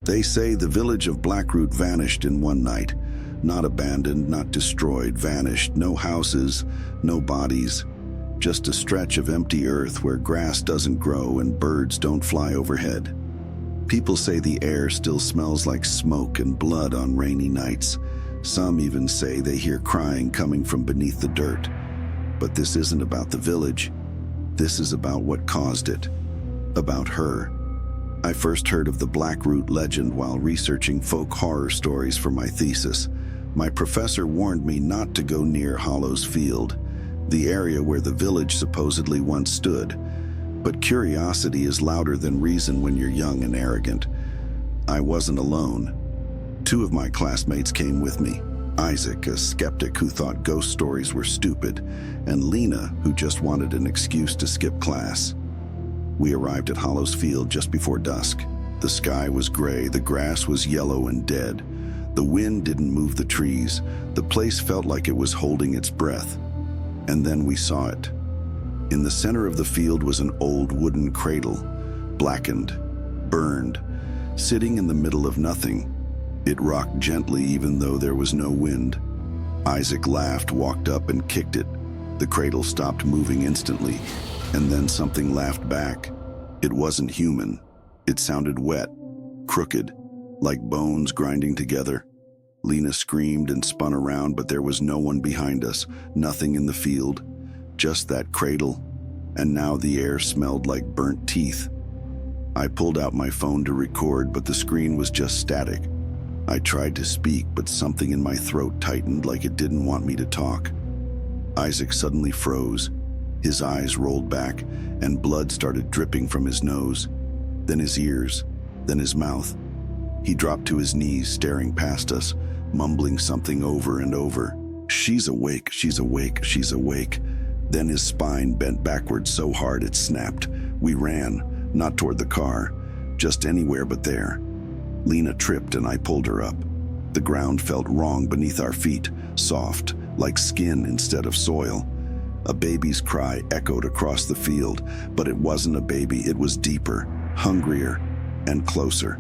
They say the village of Blackroot vanished in one night. Not abandoned, not destroyed, vanished. No houses, no bodies. Just a stretch of empty earth where grass doesn't grow and birds don't fly overhead. People say the air still smells like smoke and blood on rainy nights. Some even say they hear crying coming from beneath the dirt. But this isn't about the village. This is about what caused it. About her. I first heard of the Blackroot legend while researching folk horror stories for my thesis. My professor warned me not to go near Hollow's Field, the area where the village supposedly once stood. But curiosity is louder than reason when you're young and arrogant. I wasn't alone. Two of my classmates came with me. Isaac, a skeptic who thought ghost stories were stupid, and Lena, who just wanted an excuse to skip class. We arrived at Hollow's Field just before dusk. The sky was gray, the grass was yellow and dead. The wind didn't move the trees. The place felt like it was holding its breath. And then we saw it. In the center of the field was an old wooden cradle, blackened, burned, sitting in the middle of nothing. It rocked gently even though there was no wind. Isaac laughed, walked up and kicked it. The cradle stopped moving instantly, and then something laughed back. It wasn't human. It sounded wet, crooked, like bones grinding together. Lena screamed and spun around, but there was no one behind us, nothing in the field, just that cradle, and now the air smelled like burnt teeth. I pulled out my phone to record, but the screen was just static. I tried to speak, but something in my throat tightened like it didn't want me to talk. Isaac suddenly froze. His eyes rolled back, and blood started dripping from his nose, then his ears, then his mouth. He dropped to his knees, staring past us, mumbling something over and over. "She's awake, she's awake, she's awake." Then his spine bent backwards so hard it snapped. We ran, not toward the car, just anywhere but there. Lena tripped and I pulled her up. The ground felt wrong beneath our feet, soft, like skin instead of soil. A baby's cry echoed across the field, but it wasn't a baby, it was deeper, hungrier, and closer.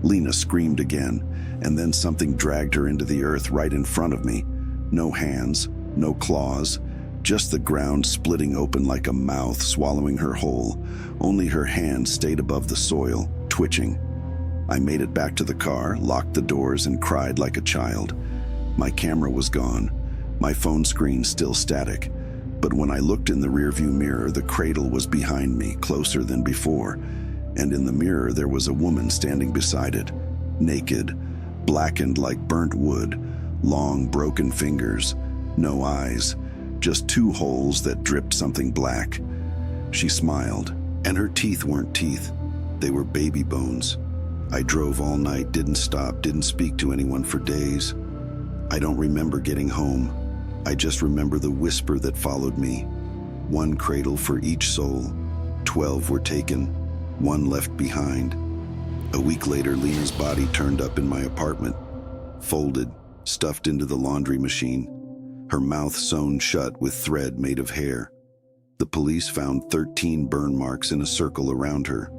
Lena screamed again, and then something dragged her into the earth right in front of me. No hands, no claws, just the ground splitting open like a mouth swallowing her whole. Only her hands stayed above the soil, twitching. I made it back to the car, locked the doors, and cried like a child. My camera was gone, my phone screen still static. But when I looked in the rearview mirror, the cradle was behind me, closer than before. And in the mirror, there was a woman standing beside it, naked, blackened like burnt wood, long broken fingers, no eyes, just two holes that dripped something black. She smiled, and her teeth weren't teeth. They were baby bones. I drove all night, didn't stop, didn't speak to anyone for days. I don't remember getting home. I just remember the whisper that followed me. One cradle for each soul. 12 were taken, one left behind. A week later, Lena's body turned up in my apartment, folded, stuffed into the laundry machine, her mouth sewn shut with thread made of hair. The police found 13 burn marks in a circle around her.